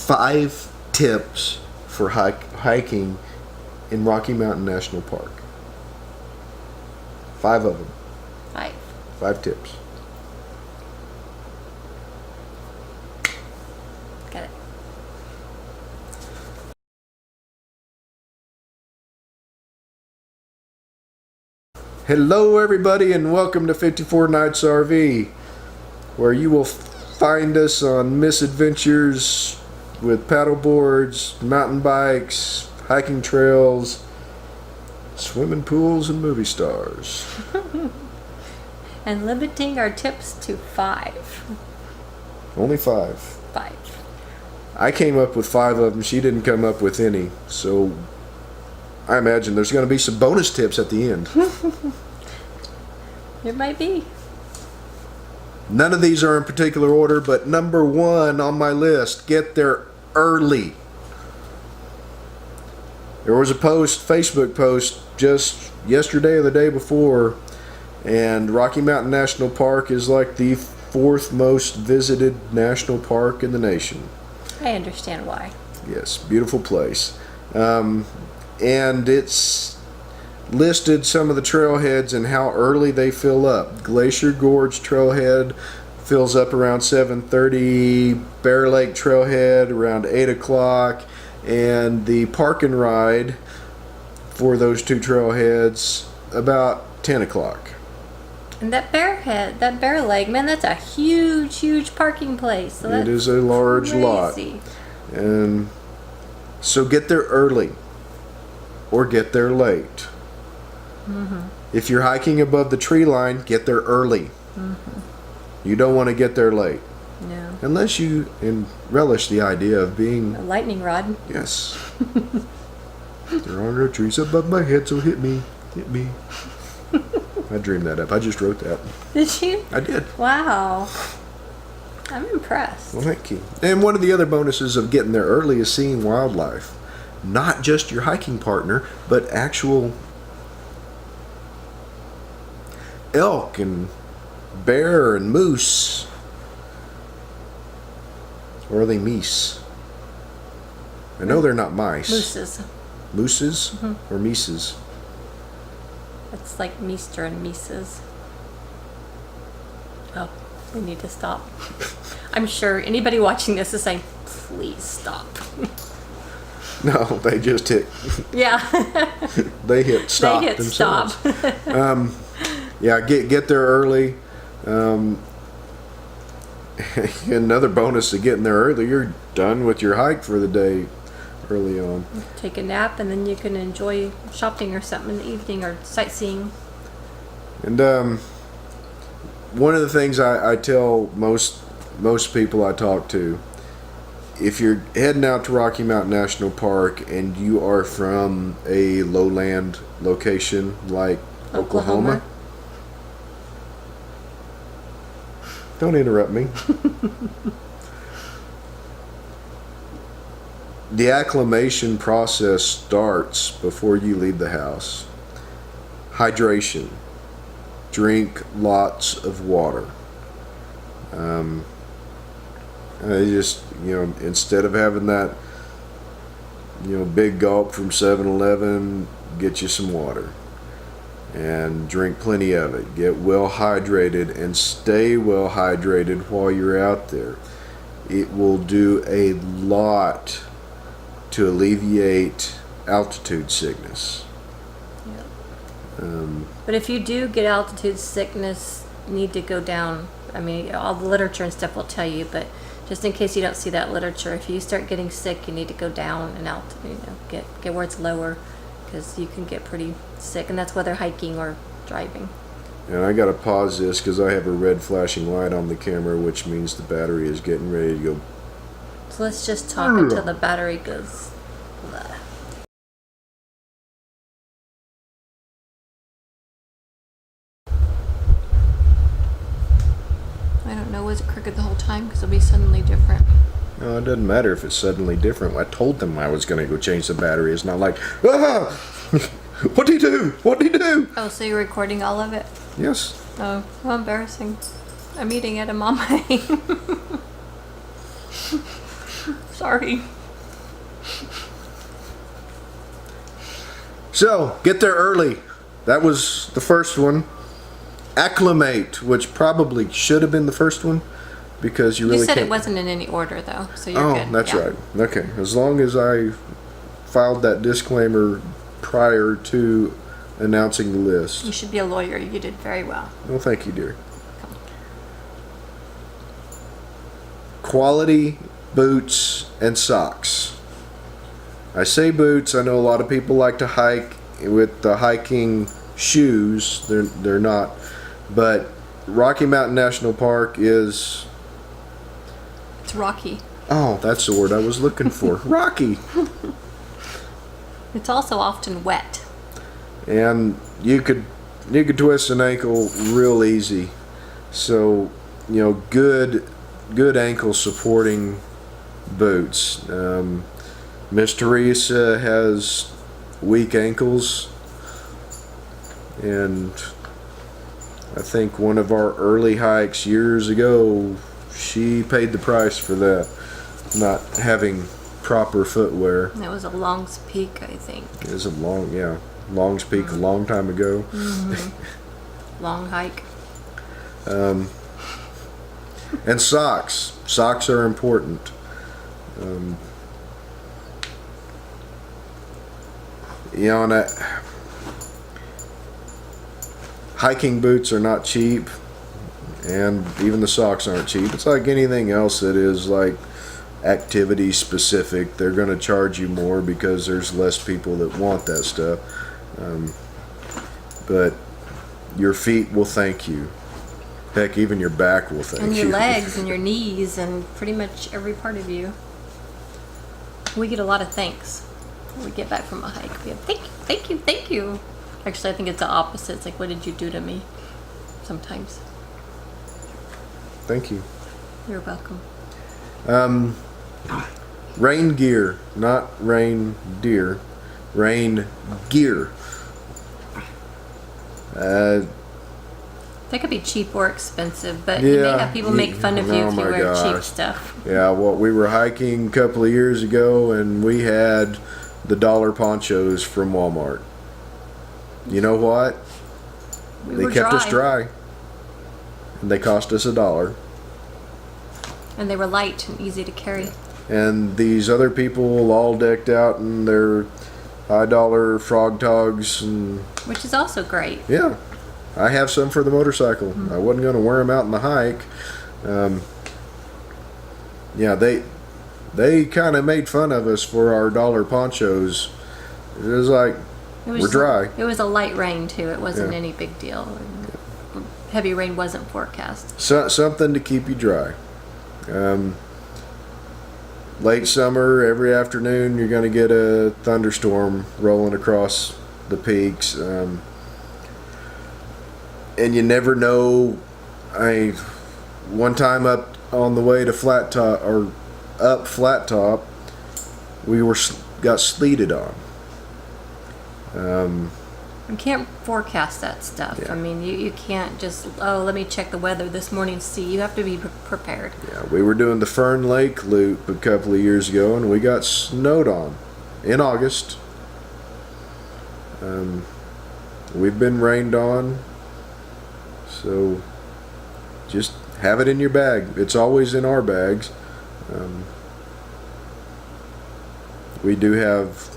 5 tips for hiking in Rocky Mountain National Park. 5 of them. 5 tips. Got it. Hello everybody and welcome to 54 Nights RV, where you will find us on misadventures with paddle boards, mountain bikes, hiking trails, swimming pools, and movie stars. And limiting our tips to 5. Only 5. 5. I came up with 5 of them. She didn't come up with any. So I imagine there's going to be some bonus tips at the end. It might be. None of these are in particular order, but number 1 on my list, get there early. There was a Facebook post just yesterday or the day before, and Rocky Mountain National Park is like the 4th most visited national park in the nation. I understand why. Yes, beautiful place. And it's listed some of the trailheads and how early they fill up. Glacier Gorge Trailhead fills up around 7:30, Bear Lake Trailhead around 8 o'clock, and the park and ride for those 2 trailheads about 10 o'clock. And that Bear Lake, man, that's a huge parking place. So it is a large lot. And so get there early or get there late. Mm-hmm. If you're hiking above the tree line, get there early. Mm-hmm. You don't want to get there late. No. Unless you relish the idea of being a lightning rod. Yes. There are no trees above my head, so hit me. Hit me. I dreamed that up. I just wrote that. Did you? I did. Wow. I'm impressed. Well, thank you. And one of the other bonuses of getting there early is seeing wildlife. Not just your hiking partner, but actual elk and bear and moose. Or are they meese? I know they're not mice. Mooses. Mooses? Mm-hmm. Or Mises? It's like Meester and Mises. Oh, we need to stop. I'm sure anybody watching this is saying, please stop. No, they just hit. Yeah. They hit stop they hit themselves. Stop. Yeah, get there early. Another bonus of getting there early, you're done with your hike for the day early on. Take a nap and then you can enjoy shopping or something in the evening or sightseeing. And one of the things I tell most people I talk to, if you're heading out to Rocky Mountain National Park and you are from a lowland location like Oklahoma. Don't interrupt me. The acclimation process starts before you leave the house. Hydration. Drink lots of water. Instead of having that, big gulp from 7-Eleven, get you some water. And drink plenty of it. Get well hydrated and stay well hydrated while you're out there. It will do a lot to alleviate altitude sickness. Yeah. But if you do get altitude sickness, you need to go down. I mean, all the literature and stuff will tell you, but just in case you don't see that literature, if you start getting sick, you need to go down and get where it's lower, because you can get pretty sick, and that's whether hiking or driving. And I gotta pause this because I have a red flashing light on the camera, which means the battery is getting ready to go. So let's just talk until the battery goes blah. I don't know, was it crooked the whole time? Because it'll be suddenly different. No, it doesn't matter if it's suddenly different. I told them I was going to go change the battery. It's not like, what do you do? What do you do? Oh, so you're recording all of it? Yes. Oh, how embarrassing. I'm eating at a mama. Sorry. So, get there early. That was the first one. Acclimate, which probably should have been the first one, because you really said can't... it wasn't in any order, though, so you're good. Oh, that's Yeah. right. Okay, as long as I filed that disclaimer prior to announcing the list. You should be a lawyer. You did very well. Well, thank you, dear. Quality boots and socks. I say boots. I know a lot of people like to hike with the hiking shoes. They're not, but Rocky Mountain National Park is... It's rocky. Oh, that's the word I was looking for. Rocky. It's also often wet. And you could twist an ankle real easy. So, good ankle supporting boots. Miss Teresa has weak ankles, and I think one of our early hikes years ago, she paid the price for that, not having proper footwear. And it was a Long's Peak, I think. It was Long's Peak a long time ago. Mm-hmm. Long hike. And socks. Socks are important. And hiking boots are not cheap, and even the socks aren't cheap. It's like anything else that is like activity specific. They're going to charge you more because there's less people that want that stuff. But your feet will thank you. Heck, even your back will thank you. And your legs and your knees and pretty much every part of you. We get a lot of thanks when we get back from a hike. We have thank you, thank you, thank you. Actually, I think it's the opposite. It's like, what did you do to me? Sometimes. Thank you. You're welcome. Rain gear, not reindeer. Rain gear. They could be cheap or expensive, but you may have people make fun of you if you wear cheap stuff. Yeah, well, we were hiking a couple of years ago, and we had the dollar ponchos from Walmart. You know what? They kept us dry. And they cost us $1. And they were light and easy to carry. And these other people all decked out in their high dollar frog togs, and which is also great. Yeah, I have some for the motorcycle. Mm-hmm. I wasn't going to wear them out in the hike. Yeah, they kind of made fun of us for our dollar ponchos. It was like, we're dry. It was a light rain too. It wasn't any big deal. Heavy rain wasn't forecast. Something to keep you dry. Late summer, every afternoon, you're going to get a thunderstorm rolling across the peaks. And you never know. One time up on the way to Flat Top, or up Flat Top, we got sleeted on. You can't forecast that stuff. Yeah. I mean, you can't just, let me check the weather this morning, see. You have to be prepared. Yeah, we were doing the Fern Lake loop a couple of years ago, and we got snowed on in August. We've been rained on, so just have it in your bag. It's always in our bags. We do have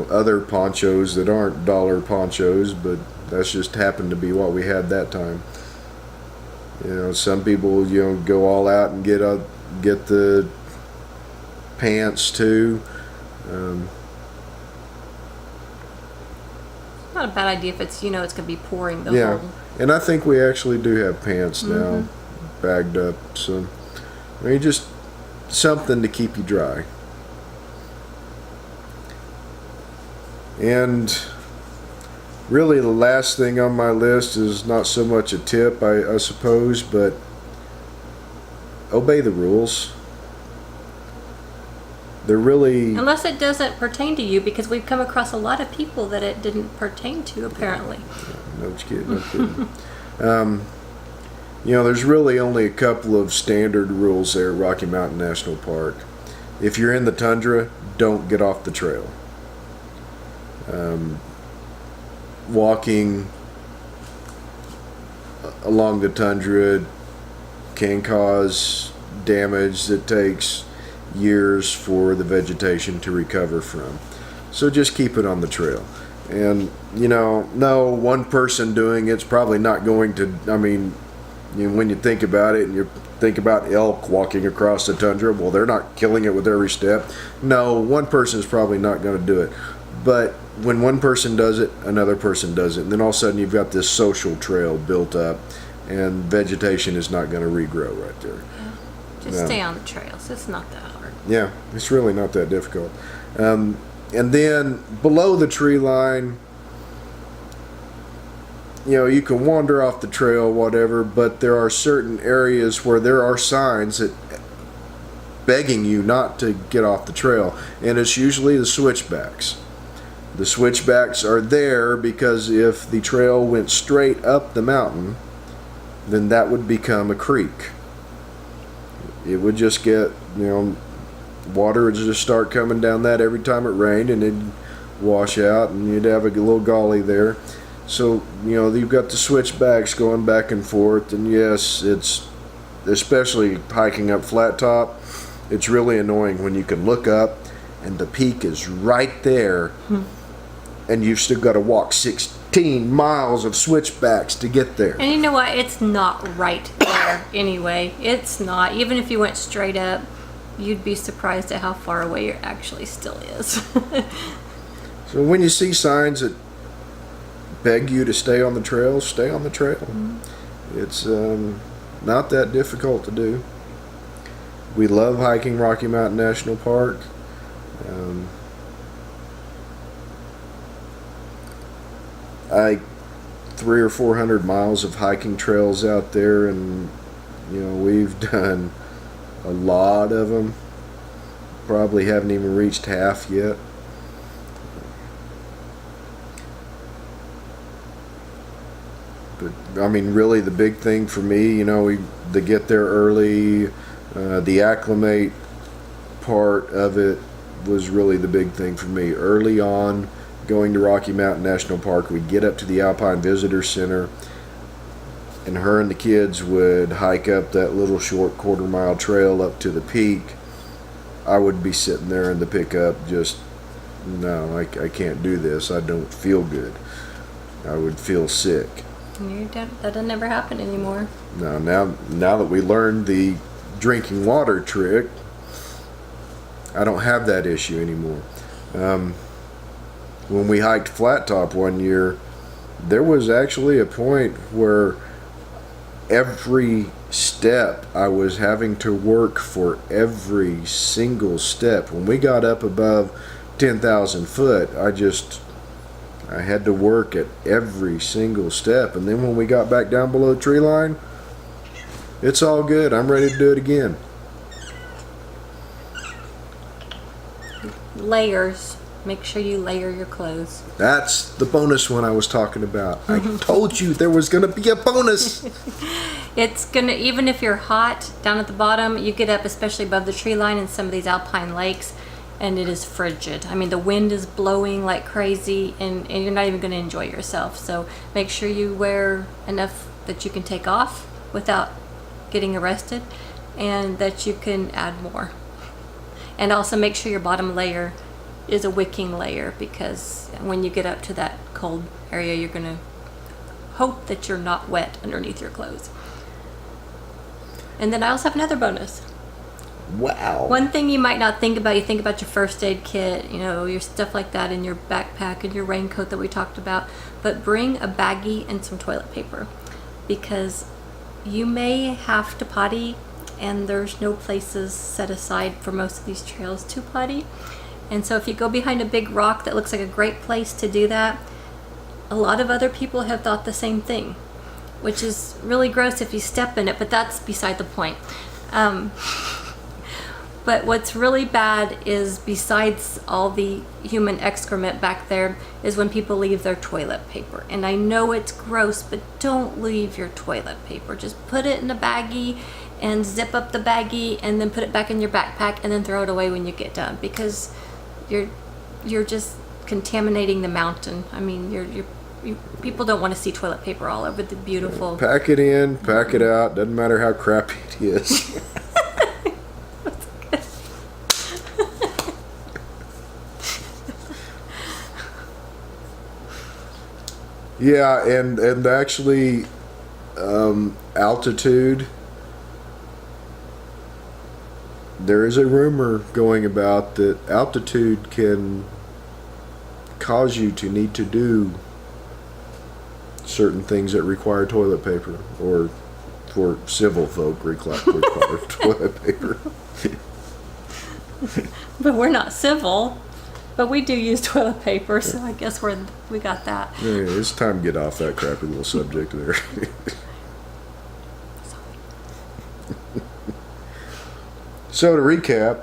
other ponchos that aren't dollar ponchos, but that's just happened to be what we had that time. Some people go all out and get the pants too. Not a bad idea if it's it's gonna be pouring the Yeah, whole. and I think we actually do have pants now bagged up. So just something to keep you dry. And really the last thing on my list is not so much a tip, I suppose, but obey the rules. They're really... Unless it doesn't pertain to you, because we've come across a lot of people that it didn't pertain to, apparently. No kidding. There's really only a couple of standard rules there at Rocky Mountain National Park. If you're in the tundra, don't get off the trail. Walking along the tundra can cause damage that takes years for the vegetation to recover from. So just keep it on the trail. And, no one person doing it's probably not going to, when you think about it and you think about elk walking across the tundra, well, they're not killing it with every step. No, one person is probably not going to do it. But when one person does it, another person does it. And then all of a sudden you've got this social trail built up, and vegetation is not going to regrow right there. Yeah. Just stay on the trails. It's not that hard. Yeah, it's really not that difficult. And then below the tree line, you can wander off the trail, whatever, but there are certain areas where there are signs that begging you not to get off the trail, and it's usually the switchbacks. The switchbacks are there because if the trail went straight up the mountain, then that would become a creek. It would just get, water would just start coming down that every time it rained, and it'd wash out, and you'd have a little gully there. So, you've got the switchbacks going back and forth, and yes, it's, especially hiking up Flat Top, it's really annoying when you can look up and the peak is right there, and you've still got to walk 16 miles of switchbacks to get there. And you know what? It's not right there anyway. It's not. Even if you went straight up, you'd be surprised at how far away it actually still is. So when you see signs that beg you to stay on the trail, stay on the trail. Mm-hmm. It's not that difficult to do. We love hiking Rocky Mountain National Park. I 300 or 400 miles of hiking trails out there, and we've done a lot of them. Probably haven't even reached half yet. But really the big thing for me, to get there early, the acclimate part of it was really the big thing for me. Early on, going to Rocky Mountain National Park, we'd get up to the Alpine Visitor Center, and her and the kids would hike up that little short quarter-mile trail up to the peak. I would be sitting there in the pickup just, no, I can't do this. I don't feel good. I would feel sick. That'll never happen anymore. No, now that we learned the drinking water trick, I don't have that issue anymore. When we hiked Flat Top one year, there was actually a point where every step I was having to work for every single step. When we got up above 10,000 foot, I had to work at every single step. And then when we got back down below the tree line, it's all good. I'm ready to do it again. Layers. Make sure you layer your clothes. That's the bonus one I was talking about. I told you there was going to be a bonus. It's going to, even if you're hot down at the bottom, you get up, especially above the tree line in some of these alpine lakes, and it is frigid. The wind is blowing like crazy, and you're not even going to enjoy yourself. So make sure you wear enough that you can take off without getting arrested, and that you can add more. And also make sure your bottom layer is a wicking layer, because when you get up to that cold area, you're going to hope that you're not wet underneath your clothes. And then I also have another bonus. Wow. One thing you might not think about, you think about your first aid kit, your stuff like that in your backpack and your raincoat that we talked about, but bring a baggie and some toilet paper, because you may have to potty, and there's no places set aside for most of these trails to potty. And so if you go behind a big rock that looks like a great place to do that, a lot of other people have thought the same thing, which is really gross if you step in it, but that's beside the point. But what's really bad is, besides all the human excrement back there, is when people leave their toilet paper. And I know it's gross, but don't leave your toilet paper. Just put it in a baggie and zip up the baggie and then put it back in your backpack and then throw it away when you get done, because you're just contaminating the mountain. I mean, people don't want to see toilet paper all over the beautiful. Pack it in, pack it out. Doesn't matter how crappy it is. Yeah, and actually, altitude. There is a rumor going about that altitude can cause you to need to do certain things that require toilet paper, or for civil folk require toilet paper. But we're not civil. But we do use toilet paper, so I guess we got that. Yeah, it's time to get off that crappy little subject there. So to recap,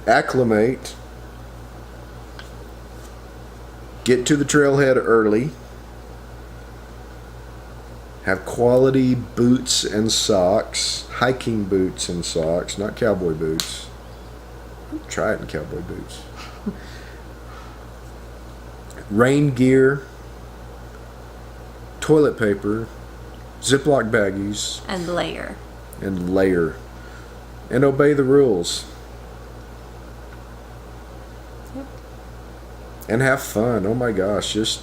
acclimate, get to the trailhead early, have quality boots and socks, hiking boots and socks, not cowboy boots. Try it in cowboy boots. Rain gear, toilet paper, Ziploc baggies, And layer. And obey the rules. Yep. And have fun. Oh my gosh, just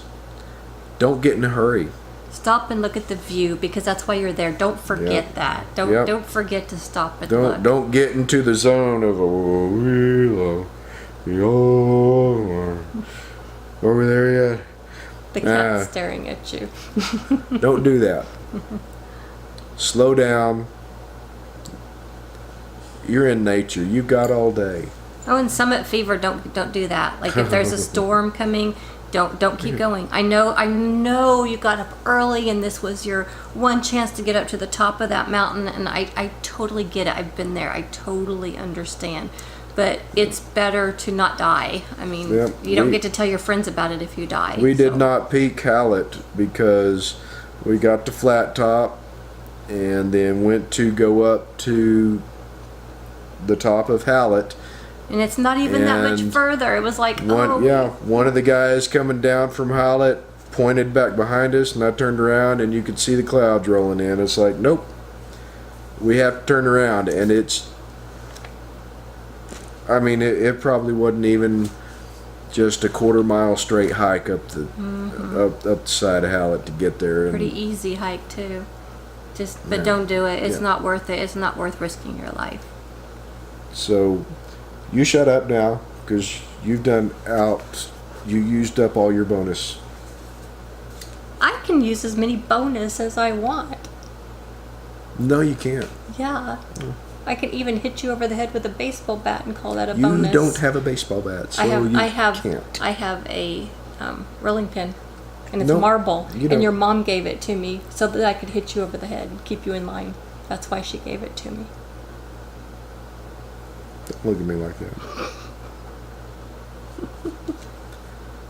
don't get in a hurry. Stop and look at the view, because that's why you're there. Don't forget that. Don't forget to stop and look. Don't get into the zone of over there yet. The cat's staring at you. Don't do that. Slow down. You're in nature. You've got all day. Oh, and summit fever, don't do that. Like, if there's a storm coming, don't keep going. I know you got up early and this was your one chance to get up to the top of that mountain, and I totally get it. I've been there. I totally understand. But it's better to not die. I mean, you don't get to tell your friends about it if you die. We did not peak Hallett because we got to Flat Top and then went to go up to the top of Hallett. And it's not even that much further. It was like, one of the guys coming down from Hallett pointed back behind us, and I turned around and you could see the clouds rolling in. It's like, nope, we have to turn around. And it probably wasn't even just a quarter-mile straight hike up the up the side of Hallett to get there. Pretty easy hike too. But don't do it. It's not worth it. It's not worth risking your life. So, you shut up now, because you used up all your bonus. I can use as many bonus as I want. No, you can't. Yeah. I can even hit you over the head with a baseball bat and call that a bonus. You don't have a baseball bat, so can't. I have a rolling pin, and it's marble, and your mom gave it to me so that I could hit you over the head and keep you in line. That's why she gave it to me. Don't look at me like that.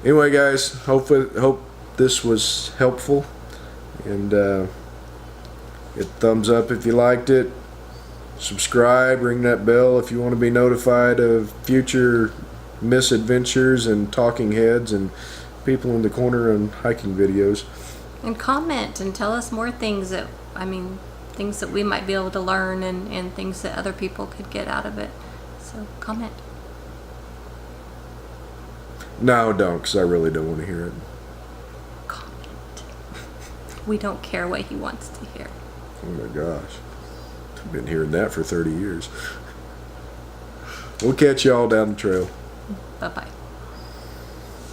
Anyway, guys, hope this was helpful, and hit thumbs up if you liked it. Subscribe, ring that bell if you want to be notified of future misadventures and talking heads and people in the corner and hiking videos. And comment and tell us more things that we might be able to learn, and things that other people could get out of it. So comment. No, don't, because I really don't want to hear it. Comment. We don't care what he wants to hear. Oh my gosh. I've been hearing that for 30 years. We'll catch y'all down the trail. Bye-bye.